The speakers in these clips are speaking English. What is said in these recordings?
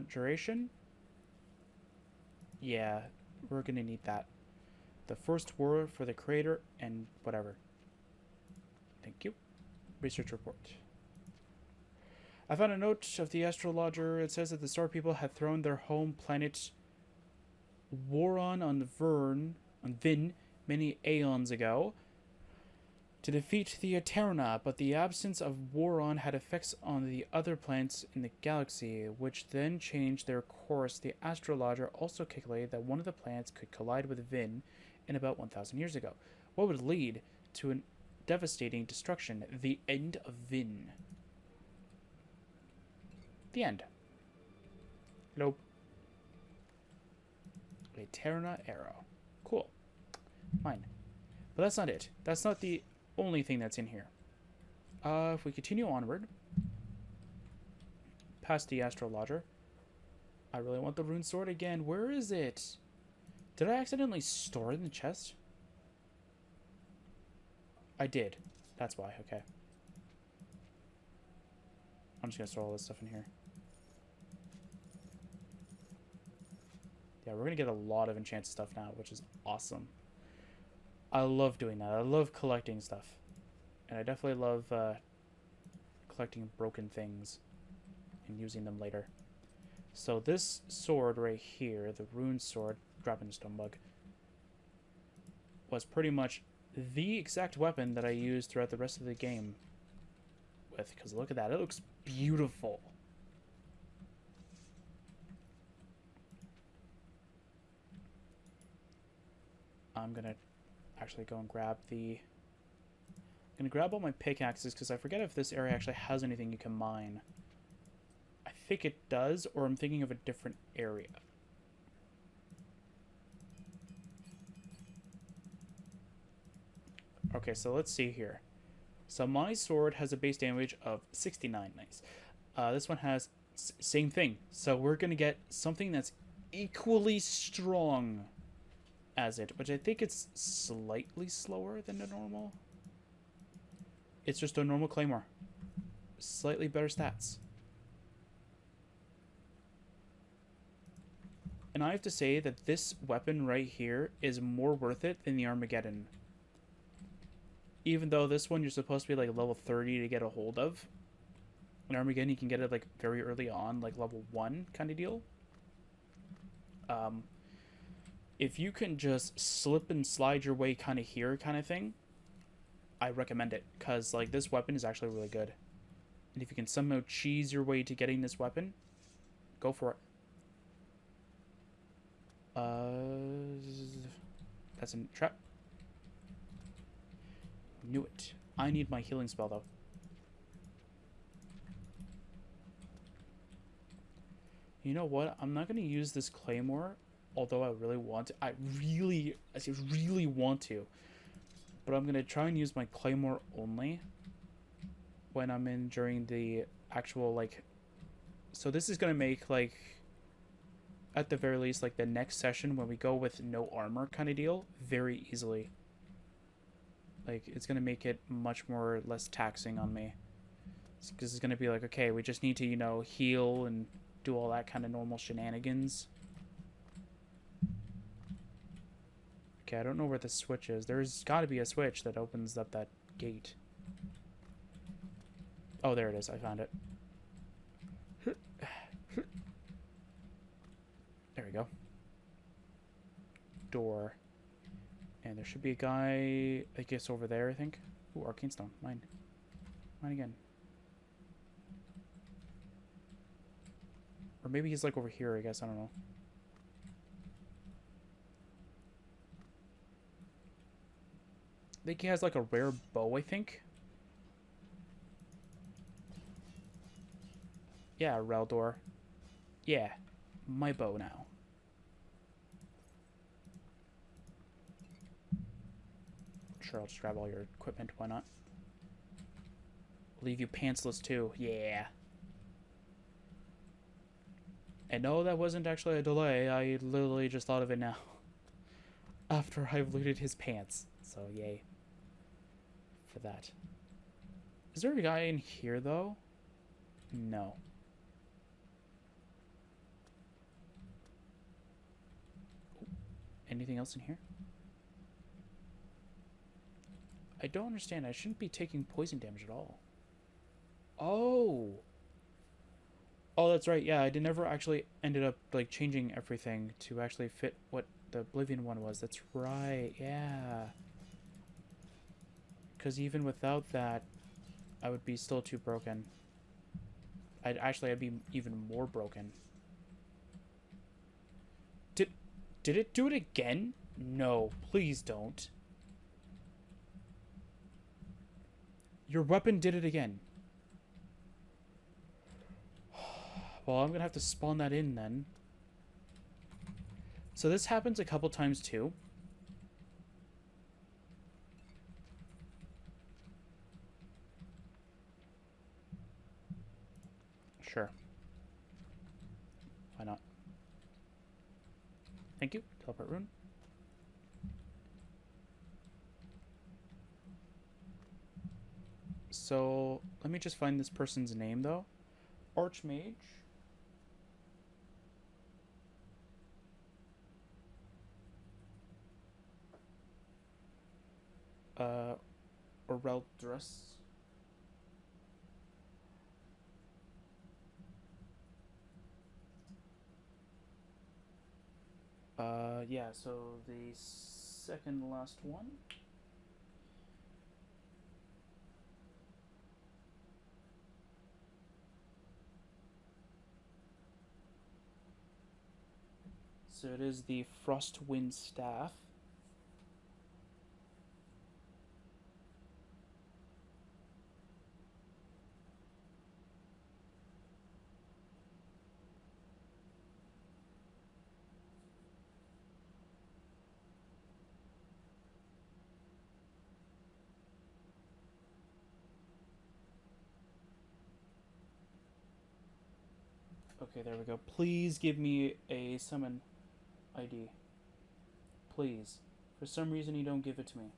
Element duration. Yeah, we're gonna need that. The first war for the creator and whatever. Thank you. Research report. I found a note of the astrologer. It says that the Star People had thrown their home planet Waron on Vin many aeons ago to defeat the Eterna, but the absence of Waron had effects on the other planets in the galaxy, which then changed their course. The astrologer also calculated that one of the planets could collide with Vin in about 1,000 years ago. What would lead to a devastating destruction? The end of Vin. The end. Nope. Eterna arrow. Cool. Fine. But that's not it. That's not the only thing that's in here. If we continue onward, past the astrologer, I really want the rune sword again. Where is it? Did I accidentally store it in the chest? I did. That's why. Okay. I'm just gonna store all this stuff in here. Yeah, we're gonna get a lot of enchanted stuff now, which is awesome. I love doing that. I love collecting stuff. And I definitely love collecting broken things and using them later. So this sword right here, the rune sword, dropping a stone bug, was pretty much the exact weapon that I used throughout the rest of the game with. Because look at that. It looks beautiful. I'm going to actually go and grab the... I'm going to grab all my pickaxes because I forget if this area actually has anything you can mine. I think it does, or I'm thinking of a different area. Okay, so let's see here. So my sword has a base damage of 69. Nice. This one has same thing. So we're going to get something that's equally strong as it, which I think it's slightly slower than the normal. It's just a normal claymore. Slightly better stats. And I have to say that this weapon right here is more worth it than the Armageddon. Even though this one you're supposed to be like level 30 to get a hold of. In Armageddon you can get it like very early on, like level 1 kind of deal. If you can just slip and slide your way kind of here kind of thing, I recommend it. Because like this weapon is actually really good. And if you can somehow cheese your way to getting this weapon, go for it. That's a trap. Knew it. I need my healing spell though. You know what? I'm not gonna use this claymore, although I really want to. I really want to. But I'm gonna try and use my claymore only when I'm in during the actual like. So this is gonna make like, at the very least, like the next session when we go with no armor kind of deal very easily. Like it's gonna make it much more less taxing on me. Because it's gonna be like, okay, we just need to, you know, heal and do all that kind of normal shenanigans. Okay, I don't know where the switch is. There's got to be a switch that opens up that gate. Oh, there it is. I found it. There we go. Door. And there should be a guy, I guess, over there, I think. Ooh, arcane stone. Mine. Mine again. Or maybe he's like over here, I guess. I don't know. I think he has like a rare bow, I think. Yeah, Reldor. Yeah, my bow now. Sure, I'll just grab all your equipment. Why not? Leave you pantsless too. Yeah. And no, that wasn't actually a delay. I literally just thought of it now. After I've looted his pants. So, yay. For that. Is there a guy in here, though? No. anything else in here? I don't understand. I shouldn't be taking poison damage at all. Oh. Oh, that's right. Yeah, I never actually ended up like changing everything to actually fit what the Oblivion one was. That's right. Yeah. Because even without that, I would be still too broken. I'd be even more broken. Did it do it again? No, please don't. Your weapon did it again. Well, I'm gonna have to spawn that in then. So this happens a couple times too. Sure. Why not? Thank you. Teleport rune. So let me just find this person's name though. Archmage. Oreldrus. Yeah, so the second last one. So it is the Frostwind Staff. Okay, there we go. Please give me a summon ID. Please. For some reason you don't give it to me.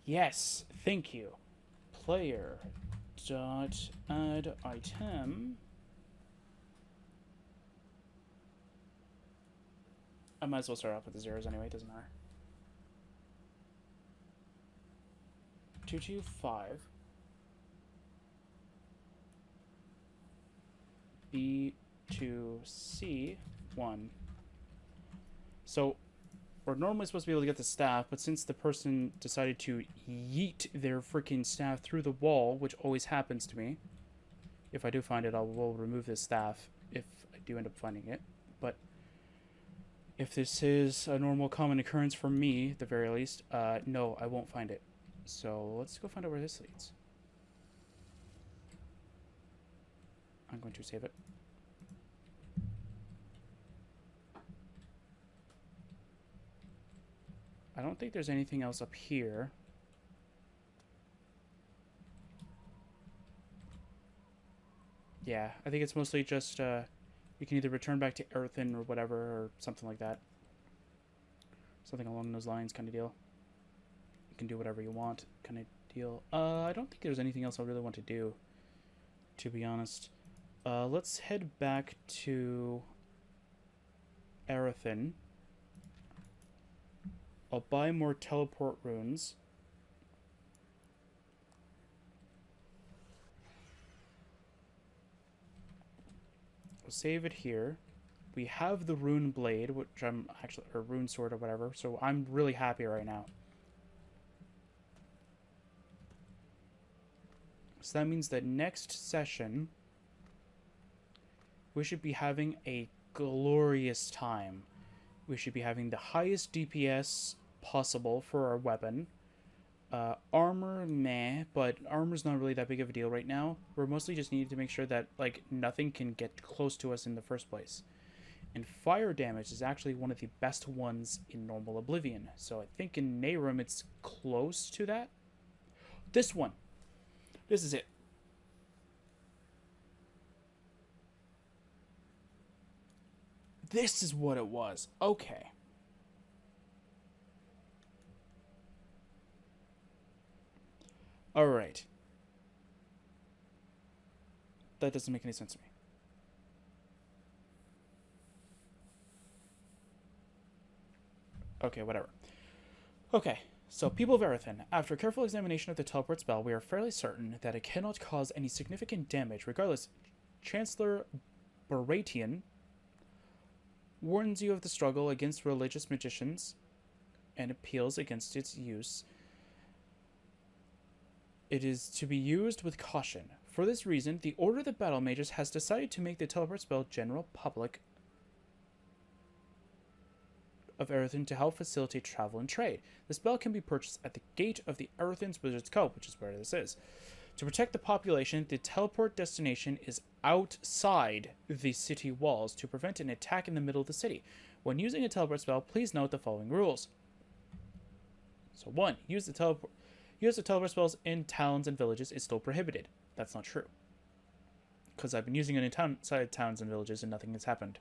Yes, thank you. Player dot add item. I might as well start off with the zeros anyway, it doesn't matter. 225 B2C1. So we're normally supposed to be able to get the staff, but since the person decided to yeet their freaking staff through the wall, which always happens to me, if I do find it, I will remove this staff if I do end up finding it. But if this is a normal common occurrence for me, at the very least, no, I won't find it. So let's go find out where this leads. I'm going to save it. I don't think there's anything else up here. Yeah, I think it's mostly just, you can either return back to Earthen or whatever, or something like that. Something along those lines kind of deal. You can do whatever you want kind of deal. I don't think there's anything else I really want to do, to be honest. Let's head back to Earthen. I'll buy more teleport runes. We'll save it here. We have the rune blade, which I'm actually, or rune sword or whatever, so I'm really happy right now. So that means that next session, we should be having a glorious time. We should be having the highest DPS possible for our weapon. Armor, meh, but armor's not really that big of a deal right now. We're mostly just needing to make sure that like nothing can get close to us in the first place. And fire damage is actually one of the best ones in normal Oblivion. So I think in Nehrim it's close to that. This one. This is it. This is what it was. Okay. All right. That doesn't make any sense to me. Okay, whatever. Okay, so people of Erethin, after careful examination of the teleport spell, we are fairly certain that it cannot cause any significant damage. Regardless, Chancellor Baratian warns you of the struggle against religious magicians and appeals against its use. It is to be used with caution. For this reason, the Order of the Battle Mages has decided to make the teleport spell general public of Erethin to help facilitate travel and trade. The spell can be purchased at the gate of the Erethin's Wizard's Cove, which is where this is. To protect the population, the teleport destination is outside the city walls to prevent an attack in the middle of the city. When using a teleport spell, please note the following rules. So 1. Use the teleport spells in towns and villages is still prohibited. That's not true, because I've been using it inside towns and villages and nothing has happened.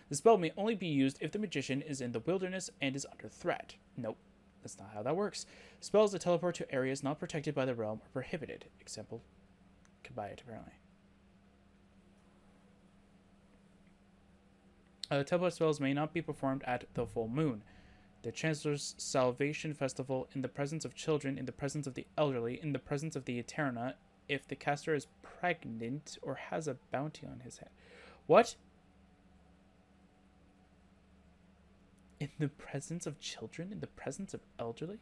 The spell may only be used if the magician is in the wilderness and is under threat. Nope, that's not how that works. Spells that teleport to areas not protected by the realm are prohibited. Example, can buy it apparently. Teleport spells may not be performed at the full moon, the Chancellor's Salvation Festival, in the presence of children, in the presence of the elderly, in the presence of the Eterna, if the caster is pregnant or has a bounty on his head. What? In the presence of children? In the presence of elderly?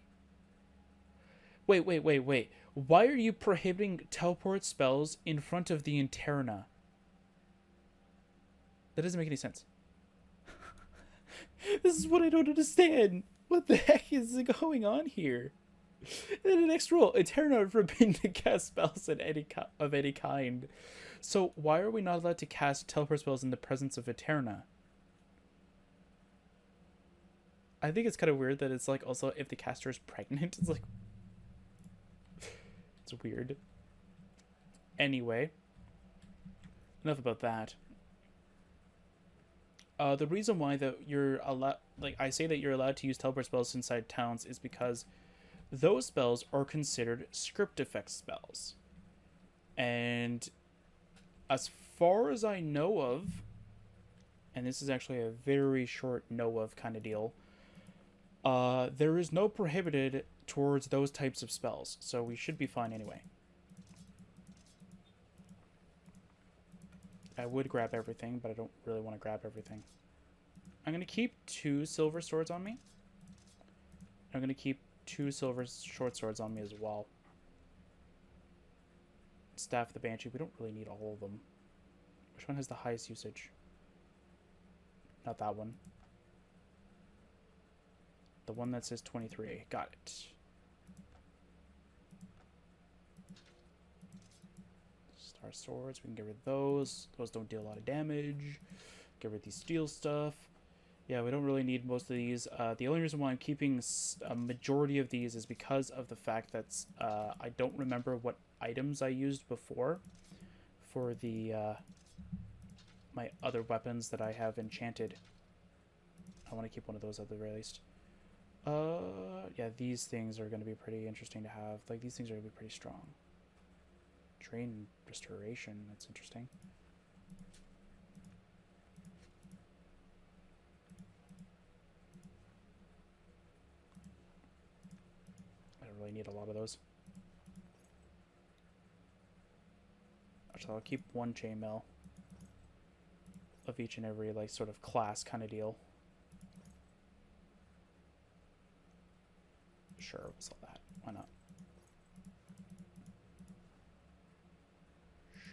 Wait. Why are you prohibiting teleport spells in front of the Eterna? That doesn't make any sense. This is what I don't understand. What the heck is going on here? And the next rule, Eterna are forbidden to cast spells of any kind. So why are we not allowed to cast teleport spells in the presence of Eterna? I think it's kind of weird that it's like also if the caster is pregnant. It's like, it's weird. Anyway, enough about that. The reason why that you're allowed, like I say that you're allowed to use teleport spells inside towns is because those spells are considered script effect spells. And as far as I know of, and this is actually a very short know of kind of deal, there is no prohibited towards those types of spells. So we should be fine anyway. I would grab everything, but I don't really want to grab everything. I'm going to keep 2 silver swords on me. I'm going to keep 2 silver short swords on me as well. Staff of the Banshee. We don't really need all of them. Which one has the highest usage? Not that one. The one that says 23. Got it. Star swords. We can get rid of those. Those don't deal a lot of damage. Get rid of these steel stuff. Yeah, we don't really need most of these. The only reason why I'm keeping a majority of these is because of the fact that I don't remember what items I used before for the my other weapons that I have enchanted. I want to keep one of those at the very least. Yeah, these things are going to be pretty interesting to have. Like, these things are going to be pretty strong. Drain restoration, that's interesting. I don't really need a lot of those. Actually, I'll keep 1 chainmail of each and every, like, sort of class kind of deal. Sure, we'll sell that. Why not?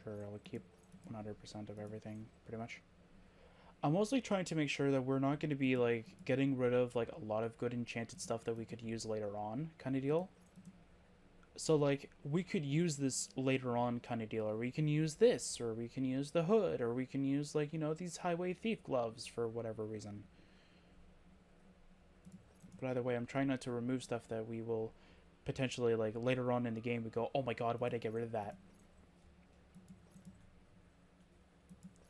Sure, I'll keep 100% of everything, pretty much. I'm mostly trying to make sure that we're not going to be, like, getting rid of, like, a lot of good enchanted stuff that we could use later on, kind of deal. So, like, we could use this later on kind of deal, or we can use this, or we can use the hood, or we can use, like, you know, these highway thief gloves for whatever reason. But either way, I'm trying not to remove stuff that we will potentially, like, later on in the game, we go, oh my god, why did I get rid of that?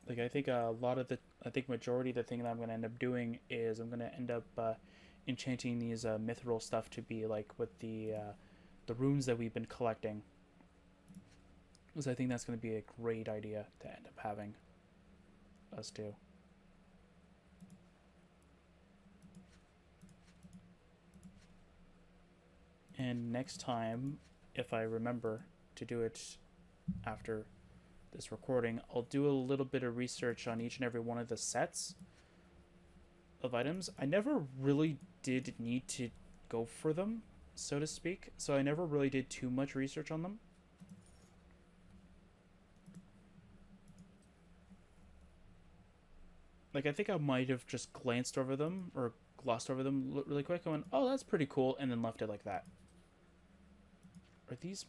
Like, I think a lot of the, majority of the thing that I'm going to end up doing is I'm going to end up enchanting these mithril stuff to be, like, with the runes that we've been collecting. Because I think that's going to be a great idea to end up having us do. And next time, if I remember to do it after this recording, I'll do a little bit of research on each and every one of the sets of items. I never really did need to go for them, so to speak, so I never really did too much research on them. Like, I think I might have just glanced over them or glossed over them really quick and went, oh, that's pretty cool, and then left it like that. Are these